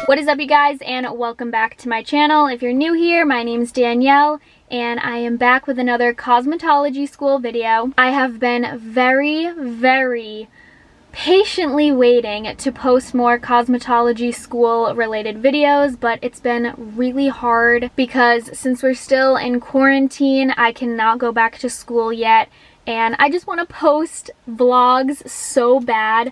What is up, you guys, and welcome back to my channel. If you're new here, my name is Danielle and I am back with another cosmetology school video. I have been very patiently waiting to post more cosmetology school related videos, but it's been really hard because since we're still in quarantine, I cannot go back to school yet, and I just want to post vlogs so bad.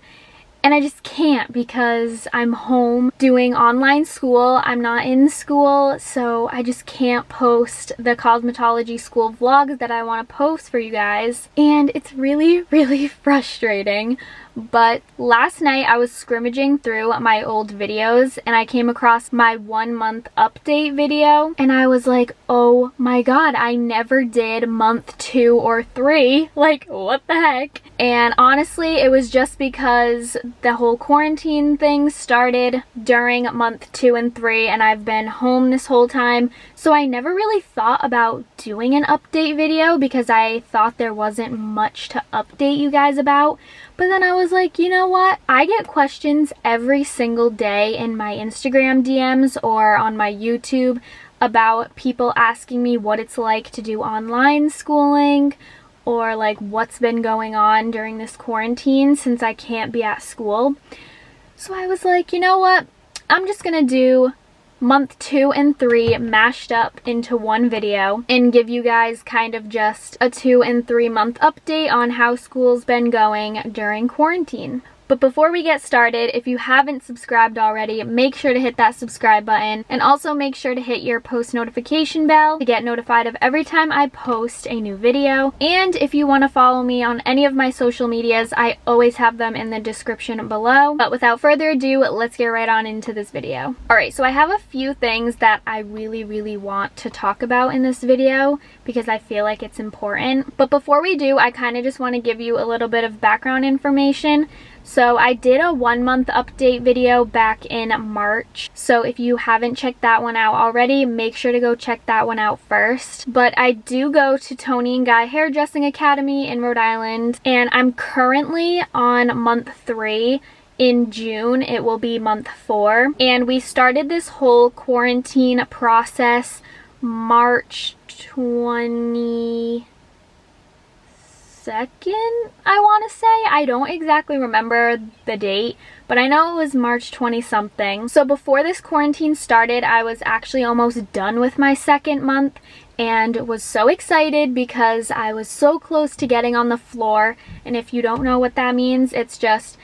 And I just can't because I'm home doing online school. I'm not in school, so I just can't post the cosmetology school vlogs that I want to post for you guys. And it's really frustrating. But last night I was scrimmaging through my old videos and I came across my 1 month update video and I was like, oh my god, I never did month 2 or 3. Like, what the heck? And honestly, it was just because the whole quarantine thing started during month 2 and 3 and I've been home this whole time. So I never really thought about doing an update video because I thought there wasn't much to update you guys about. But then I was like, you know what? I get questions every single day in my Instagram DMs or on my YouTube about people asking me what it's like to do online schooling or like what's been going on during this quarantine since I can't be at school. So I was like, you know what? I'm just gonna do month 2 and 3 mashed up into one video and give you guys kind of just a 2 and 3 month update on how school's been going during quarantine. But before we get started, if you haven't subscribed already, make sure to hit that subscribe button and also make sure to hit your post notification bell to get notified of every time I post a new video. And if you want to follow me on any of my social medias, I always have them in the description below. But without further ado, let's get right on into this video. Alright, so I have a few things that I really want to talk about in this video because I feel like it's important. But before we do, I kind of just want to give you a little bit of background information. So I did a 1 month update video back in March. So if you haven't checked that one out already, make sure to go check that one out first. But I do go to Toni&Guy Hairdressing Academy in Rhode Island, and I'm currently on month 3. In June, it will be month 4. And we started this whole quarantine process March 22nd, I want to say. I don't exactly remember the date, but I know it was March 20 something. So before this quarantine started, I was actually almost done with my 2nd month and was so excited because I was so close to getting on the floor. And if you don't know what that means, it's just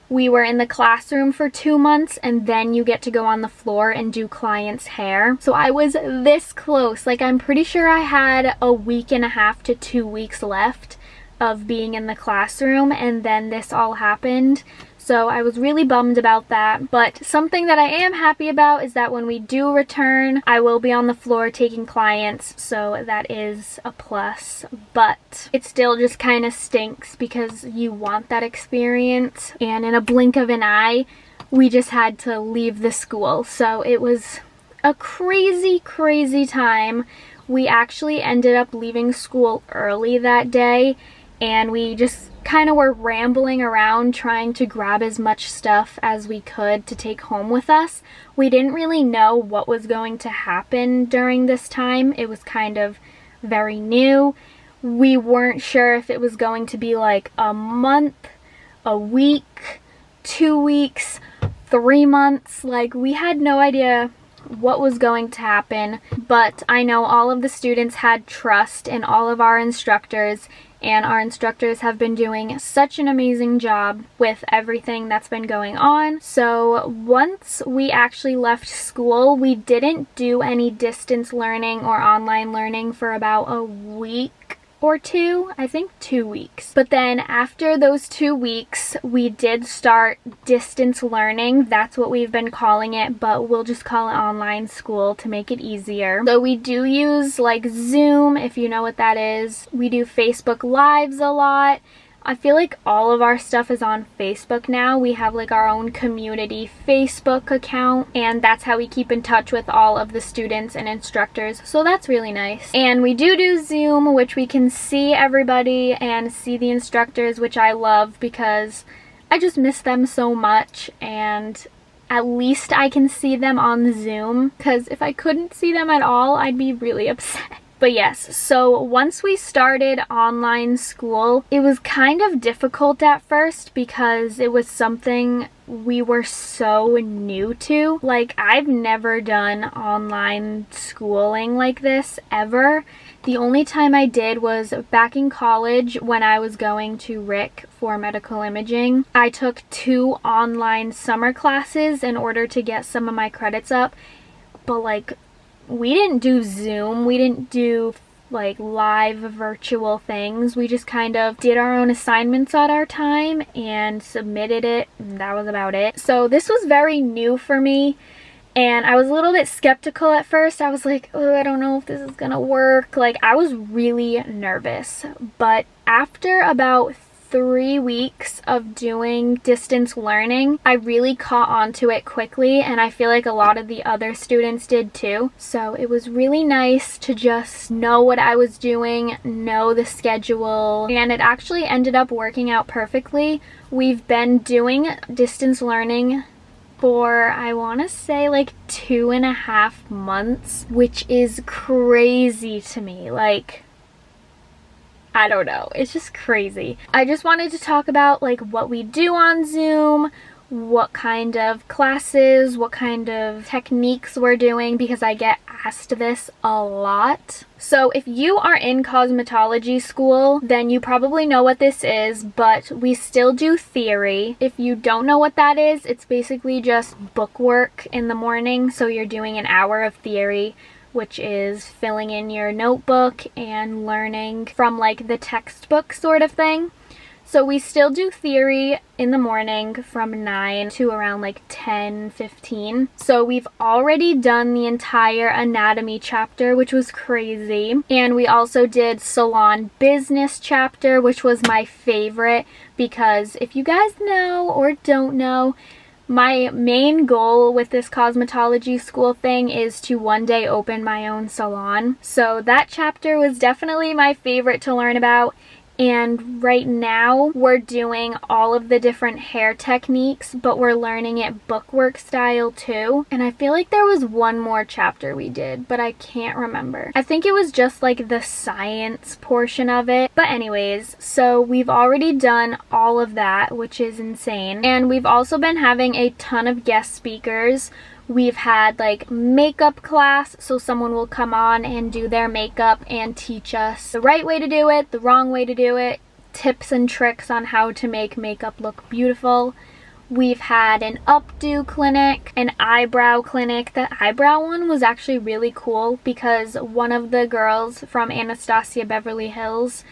we were in the classroom for 2 months and then you get to go on the floor and do clients' hair. So I was this close. Like, I'm pretty sure I had a week and a half to 2 weeks left of being in the classroom, and then this all happened. So I was really bummed about that. But something that I am happy about is that when we do return, I will be on the floor taking clients, so that is a plus. But it still just kind of stinks because you want that experience, and in a blink of an eye, we just had to leave the school. So it was a crazy time. We actually ended up leaving school early that day, and we just kind of were rambling around trying to grab as much stuff as we could to take home with us. We didn't really know what was going to happen during this time. It was kind of very new. We weren't sure if it was going to be like a month, a week, 2 weeks, 3 months. Like, we had no idea what was going to happen, but I know all of the students had trust in all of our instructors, and our instructors have been doing such an amazing job with everything that's been going on. So once we actually left school, we didn't do any distance learning or online learning for about a week or 2, I think 2 weeks. But then after those 2 weeks, we did start distance learning. That's what we've been calling it, but we'll just call it online school to make it easier. So we do use like Zoom, if you know what that is. We do Facebook Lives a lot. I feel like all of our stuff is on Facebook now. We have like our own community Facebook account, and that's how we keep in touch with all of the students and instructors, so that's really nice. And we do Zoom, which we can see everybody and see the instructors, which I love because I just miss them so much, and at least I can see them on Zoom, because if I couldn't see them at all, I'd be really upset. But yes, so once we started online school, it was kind of difficult at first because it was something we were so new to. Like, I've never done online schooling like this ever. The only time I did was back in college when I was going to RIC for medical imaging. I took 2 online summer classes in order to get some of my credits up, but like, we didn't do Zoom, we didn't do like live virtual things. We just kind of did our own assignments at our time and submitted it, and that was about it. So this was very new for me, and I was a little bit skeptical at first. I was like, oh, I don't know if this is gonna work. Like, I was really nervous. But after about 3 weeks of doing distance learning, I really caught on to it quickly, and I feel like a lot of the other students did too. So it was really nice to just know what I was doing, know the schedule, and it actually ended up working out perfectly. We've been doing distance learning for, I want to say, like 2.5 months, which is crazy to me. Like, I don't know, it's just crazy. I just wanted to talk about like what we do on Zoom, what kind of classes, what kind of techniques we're doing, because I get asked this a lot. So if you are in cosmetology school, then you probably know what this is, but we still do theory. If you don't know what that is, it's basically just book work in the morning. So you're doing an hour of theory, which is filling in your notebook and learning from like the textbook sort of thing. So we still do theory in the morning from 9 to around like 10:15. So we've already done the entire anatomy chapter, which was crazy. And we also did salon business chapter, which was my favorite, because if you guys know or don't know, my main goal with this cosmetology school thing is to one day open my own salon. So that chapter was definitely my favorite to learn about. And right now we're doing all of the different hair techniques, but we're learning it bookwork style too. And I feel like there was one more chapter we did, but I can't remember. I think it was just like the science portion of it. But anyways, so we've already done all of that, which is insane. And we've also been having a ton of guest speakers. We've had like makeup class, so someone will come on and do their makeup and teach us the right way to do it, the wrong way to do it, tips and tricks on how to make makeup look beautiful. We've had an updo clinic, an eyebrow clinic. The eyebrow one was actually really cool because one of the girls from Anastasia Beverly Hills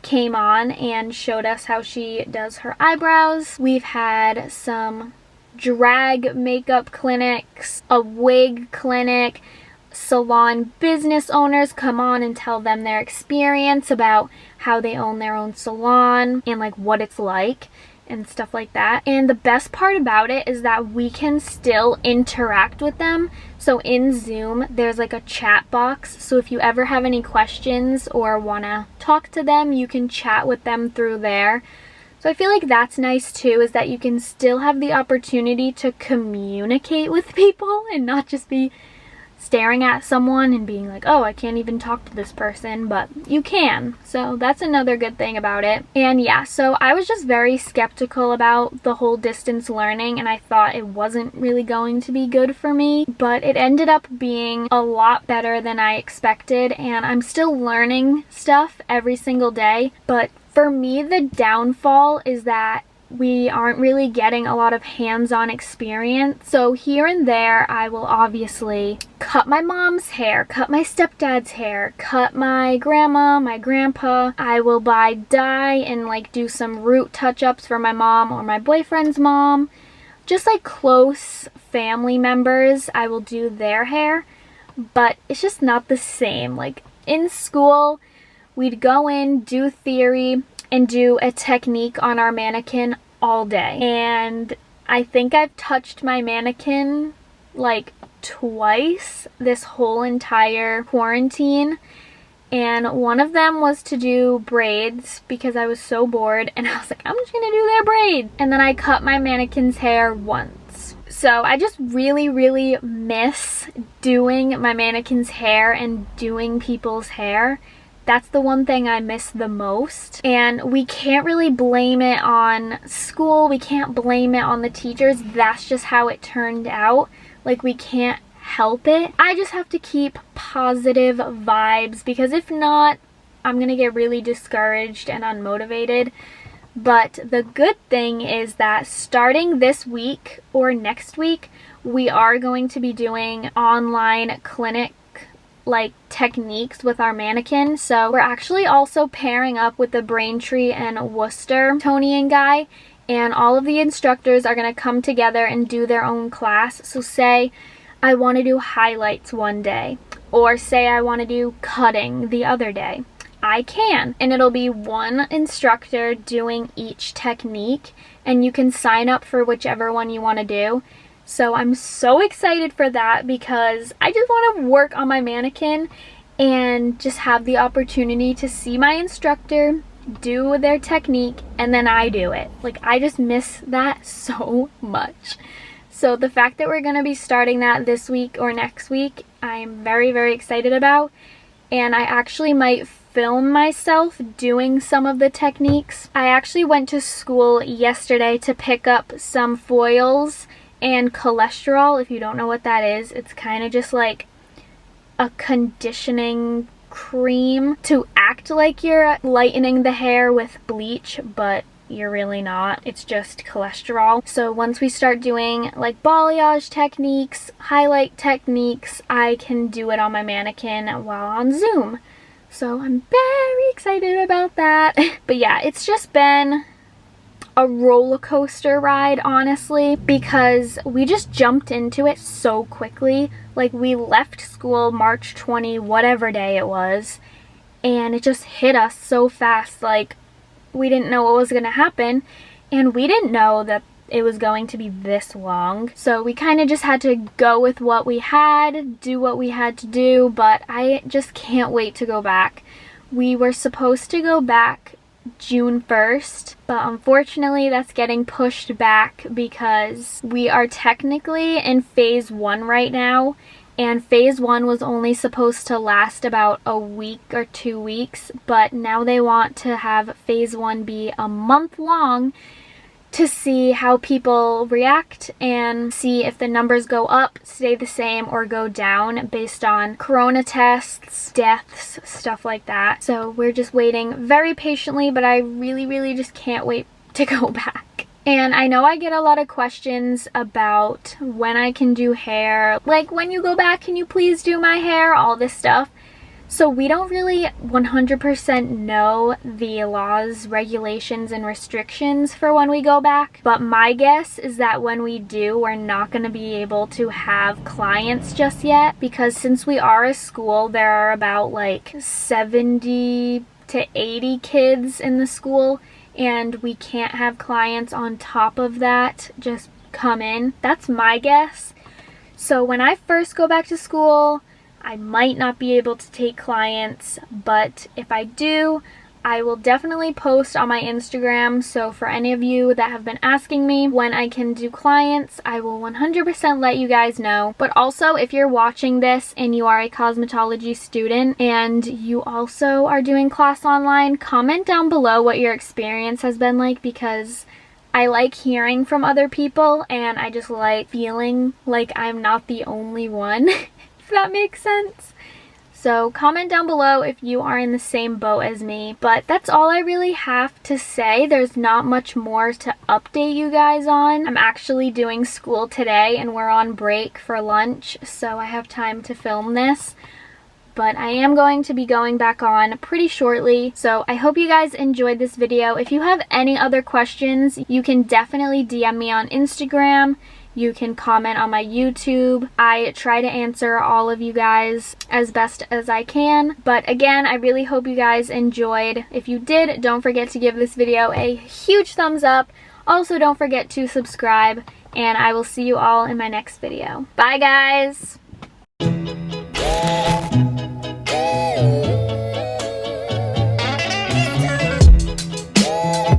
came on and showed us how she does her eyebrows. We've had some drag makeup clinics, a wig clinic, salon business owners come on and tell them their experience about how they own their own salon and like what it's like and stuff like that. And the best part about it is that we can still interact with them. So in Zoom, there's like a chat box. So if you ever have any questions or want to talk to them, you can chat with them through there. So I feel like that's nice too, is that you can still have the opportunity to communicate with people and not just be staring at someone and being like, oh, I can't even talk to this person, but you can. So that's another good thing about it. And yeah, so I was just very skeptical about the whole distance learning, and I thought it wasn't really going to be good for me, but it ended up being a lot better than I expected, and I'm still learning stuff every single day. But for me, the downfall is that we aren't really getting a lot of hands-on experience. So here and there, I will obviously cut my mom's hair, cut my stepdad's hair, cut my grandma, my grandpa. I will buy dye and like do some root touch-ups for my mom or my boyfriend's mom. Just like close family members, I will do their hair, but it's just not the same. Like in school, we'd go in, do theory, and do a technique on our mannequin all day. And I think I've touched my mannequin like twice this whole entire quarantine. And one of them was to do braids because I was so bored, and I was like, I'm just gonna do their braids. And then I cut my mannequin's hair once. So I just really miss doing my mannequin's hair and doing people's hair. That's the one thing I miss the most. And we can't really blame it on school. We can't blame it on the teachers. That's just how it turned out. Like, we can't help it. I just have to keep positive vibes, because if not, I'm gonna get really discouraged and unmotivated. But the good thing is that starting this week or next week, we are going to be doing online clinic like techniques with our mannequin. So we're actually also pairing up with the Braintree and Worcester Toni and Guy, and all of the instructors are going to come together and do their own class. So say I want to do highlights one day, or say I want to do cutting the other day. I can, and it'll be one instructor doing each technique, and you can sign up for whichever one you want to do. So I'm so excited for that, because I just want to work on my mannequin and just have the opportunity to see my instructor do their technique and then I do it. Like, I just miss that so much. So the fact that we're going to be starting that this week or next week, I'm very excited about. And I actually might film myself doing some of the techniques. I actually went to school yesterday to pick up some foils and cholesterol. If you don't know what that is, it's kind of just like a conditioning cream to act like you're lightening the hair with bleach, but you're really not. It's just cholesterol. So once we start doing like balayage techniques, highlight techniques, I can do it on my mannequin while on Zoom. So I'm very excited about that. But yeah, it's just been a roller coaster ride, honestly, because we just jumped into it so quickly. Like, we left school March 20 whatever day it was, and it just hit us so fast. Like, we didn't know what was going to happen, and we didn't know that it was going to be this long. So we kind of just had to go with what we had, do what we had to do, but I just can't wait to go back. We were supposed to go back June 1st, but unfortunately that's getting pushed back because we are technically in phase 1 right now, and phase 1 was only supposed to last about a week or 2 weeks, but now they want to have phase 1 be a month long to see how people react and see if the numbers go up, stay the same, or go down based on corona tests, deaths, stuff like that. So we're just waiting very patiently, but I really just can't wait to go back. And I know I get a lot of questions about when I can do hair, like, when you go back, can you please do my hair, all this stuff. So we don't really 100% know the laws, regulations, and restrictions for when we go back. But my guess is that when we do, we're not going to be able to have clients just yet. Because since we are a school, there are about like 70 to 80 kids in the school. And we can't have clients on top of that just come in. That's my guess. So when I first go back to school, I might not be able to take clients, but if I do, I will definitely post on my Instagram. So for any of you that have been asking me when I can do clients, I will 100% let you guys know. But also, if you're watching this and you are a cosmetology student and you also are doing class online, comment down below what your experience has been like, because I like hearing from other people and I just like feeling like I'm not the only one. If that makes sense. So comment down below if you are in the same boat as me. But that's all I really have to say. There's not much more to update you guys on. I'm actually doing school today and we're on break for lunch, so I have time to film this. But I am going to be going back on pretty shortly. So I hope you guys enjoyed this video. If you have any other questions, you can definitely DM me on Instagram. You can comment on my YouTube. I try to answer all of you guys as best as I can. But again, I really hope you guys enjoyed. If you did, don't forget to give this video a huge thumbs up. Also, don't forget to subscribe, and I will see you all in my next video. Bye, guys!